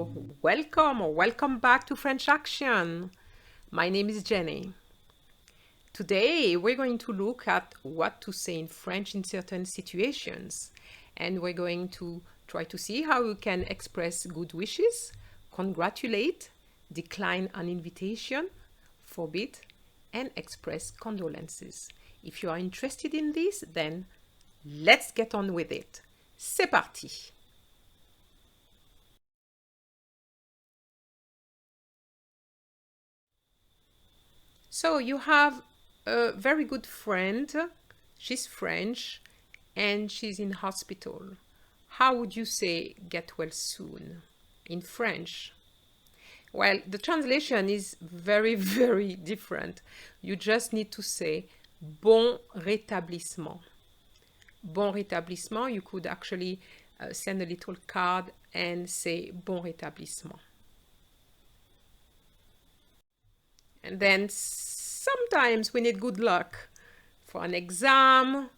Hello, welcome or welcome back to French Action. My name is Jenny. Today we're going to look at what to say in French in certain situations, and we're going to try to see how you can express good wishes, congratulate, decline an invitation, forbid, and express condolences. If you are interested in this, then let's get on with it. C'est parti! So you have a very good friend, she's French, and she's in hospital. How would you say get well soon in French? Well, the translation is very, very different. You just need to say bon rétablissement. Bon rétablissement, you could actually send a little card and say bon rétablissement. And then sometimes we need good luck for an exam,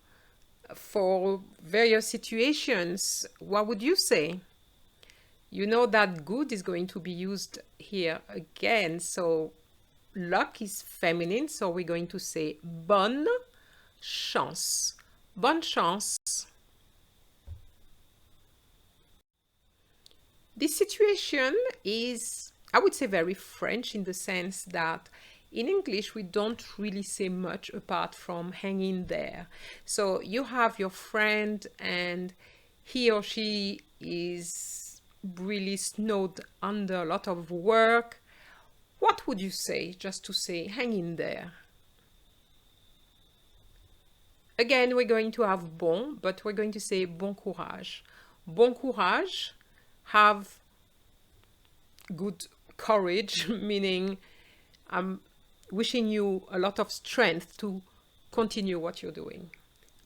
for various situations. What would you say? You know that good is going to be used here again. So luck is feminine. So we're going to say bonne chance. Bonne chance. This situation is, I would say, very French in the sense that in English we don't really say much apart from hang in there. So you have your friend and he or she is really snowed under a lot of work. What would you say just to say hang in there? Again, we're going to have bon, but we're going to say bon courage. Bon courage, have good courage, meaning I'm wishing you a lot of strength to continue what you're doing.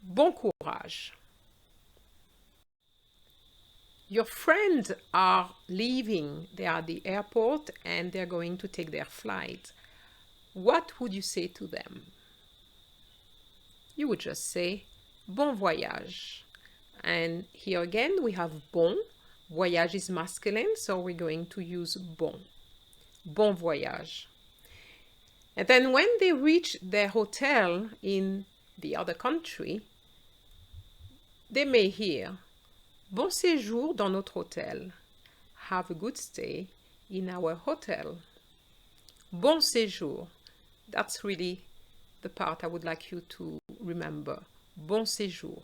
Bon courage. Your friends are leaving. They are at the airport and they're going to take their flight. What would you say to them? You would just say bon voyage. And here again we have bon. Voyage is masculine, so we're going to use bon. Bon voyage. And then when they reach their hotel in the other country, they may hear bon séjour dans notre hôtel. Have a good stay in our hotel. Bon séjour. That's really the part I would like you to remember. Bon séjour.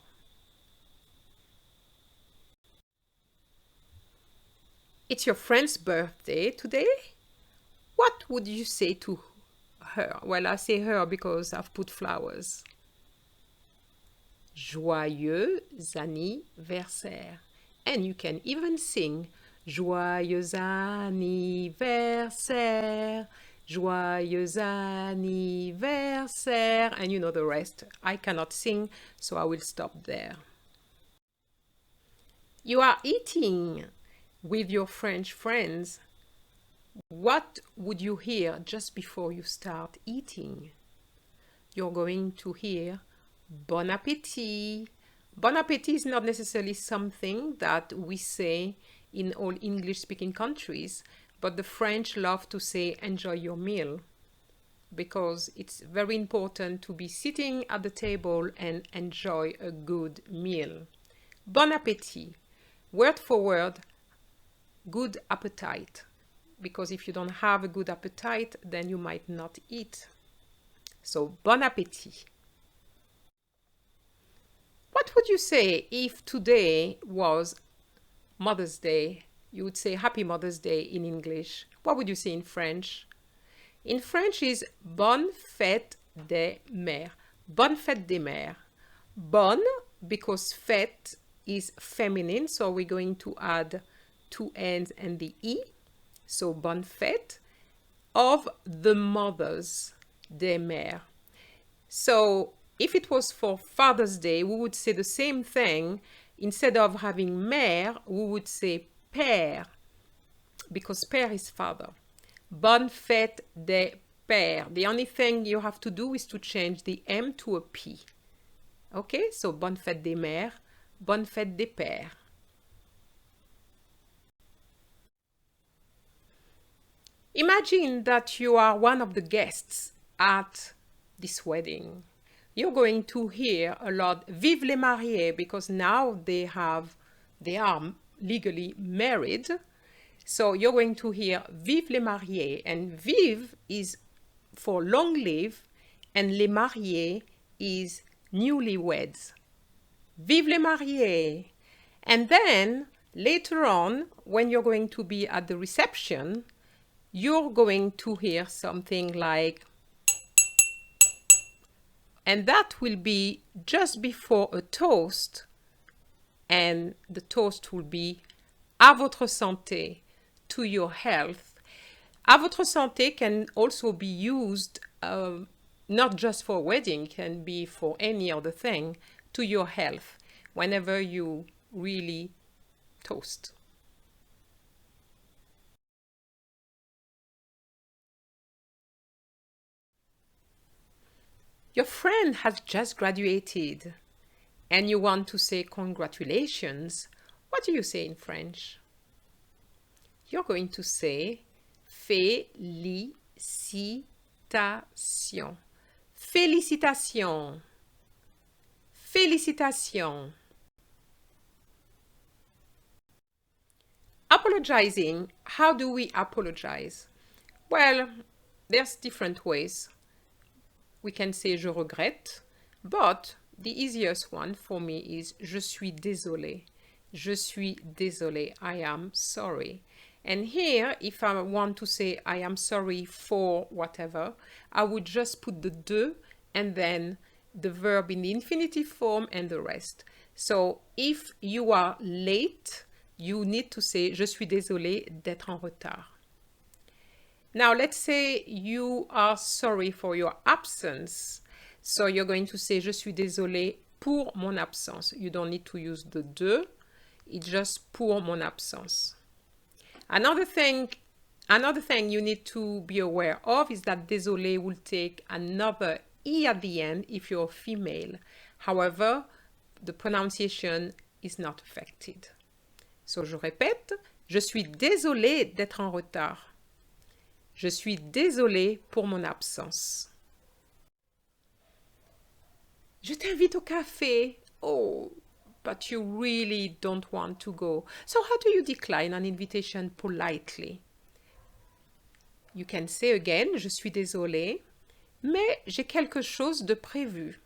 It's your friend's birthday today. What would you say to her? Well, I say her because I've put flowers. Joyeux anniversaire. And you can even sing Joyeux anniversaire, joyeux anniversaire. And you know the rest. I cannot sing, so I will stop there. You are eating with your French friends. What would you hear just before you start eating? You're going to hear bon appétit. Bon appétit is not necessarily something that we say in all English-speaking countries, but the French love to say enjoy your meal because it's very important to be sitting at the table and enjoy a good meal. Bon appétit. Word for word, good appetite, because if you don't have a good appetite, then you might not eat. So, bon appétit. What would you say if today was Mother's Day? You would say Happy Mother's Day in English. What would you say in French? In French is Bonne fête des mères. Bonne fête des mères. Bonne, because fête is feminine, so we're going to add two N's and the E. So, bonne fête of the mothers, des mères. So, if it was for Father's Day, we would say the same thing. Instead of having mère, we would say père, because père is father. Bonne fête des pères. The only thing you have to do is to change the M to a P. Okay, so bonne fête des mères, bonne fête des pères. Imagine that you are one of the guests at this wedding. You're going to hear a lot "Vive les mariés" because now they are legally married. So you're going to hear "Vive les mariés," and "Vive" is for long live, and "les mariés" is newlyweds. Vive les mariés! And then later on, when you're going to be at the reception, you're going to hear something like, and that will be just before a toast, and the toast will be "à votre santé," to your health. "À votre santé" can also be used not just for a wedding, can be for any other thing, to your health, whenever you really toast. Your friend has just graduated and you want to say congratulations. What do you say in French? You're going to say félicitations. Félicitations. Félicitations. Apologizing. How do we apologize? Well, there's different ways. We can say "je regrette," but the easiest one for me is "je suis désolé." Je suis désolé. I am sorry. And here, if I want to say I am sorry for whatever, I would just put the "de" and then the verb in the infinitive form and the rest. So if you are late, you need to say "je suis désolé d'être en retard." Now, let's say you are sorry for your absence. So you're going to say "je suis désolé pour mon absence." You don't need to use the "de." It's just "pour mon absence." Another thing you need to be aware of is that désolé will take another E at the end if you're female. However, the pronunciation is not affected. So je répète, je suis désolé d'être en retard. Je suis désolé pour mon absence. Je t'invite au café. Oh, but you really don't want to go. So how do you decline an invitation politely? You can say again, je suis désolé, mais j'ai quelque chose de prévu.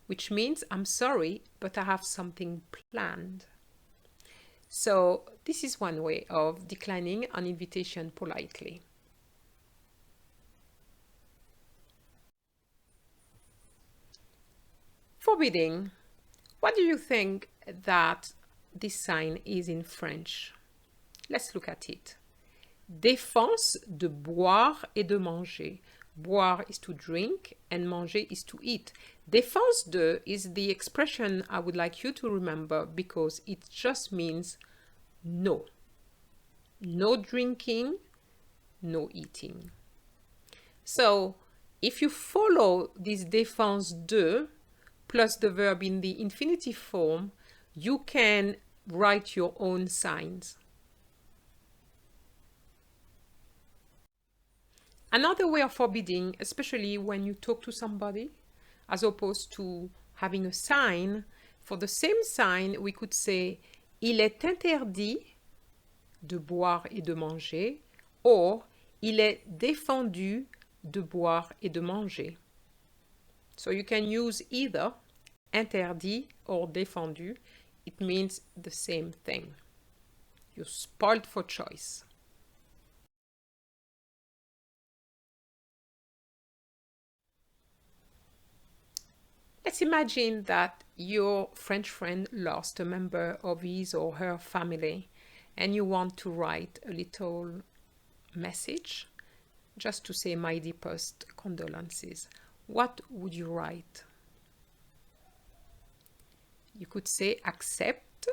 Which means I'm sorry, but I have something planned. So this is one way of declining an invitation politely. Forbidding. What do you think that this sign is in French? Let's look at it. Défense de boire et de manger. Boire is to drink and manger is to eat. Défense de is the expression I would like you to remember because it just means no. No drinking, no eating. So if you follow this défense de plus the verb in the infinitive form, you can write your own signs. Another way of forbidding, especially when you talk to somebody, as opposed to having a sign, for the same sign, we could say il est interdit de boire et de manger, or il est défendu de boire et de manger. So you can use either interdit or défendu. It means the same thing. You're spoiled for choice. Let's imagine that your French friend lost a member of his or her family and you want to write a little message just to say my deepest condolences. What would you write? You could say accept.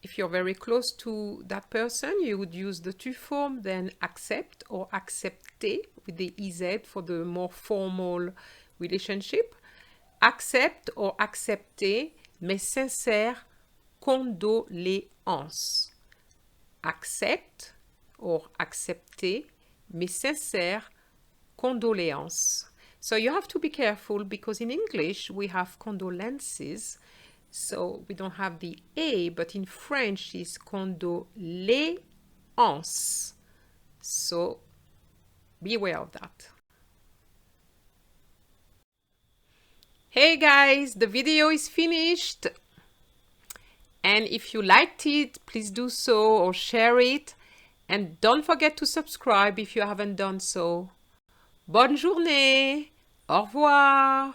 If you're very close to that person, you would use the tu form, then accept or accepter with the EZ for the more formal relationship. Accept or accepter mes sincères condoléances. Accept or accepter mes sincères condoléances. So you have to be careful because in English we have condolences, so we don't have the A, but in French it's condoléances. So be aware of that. Hey guys, the video is finished. And if you liked it, please do so or share it. And don't forget to subscribe if you haven't done so. Bonne journée. Au revoir.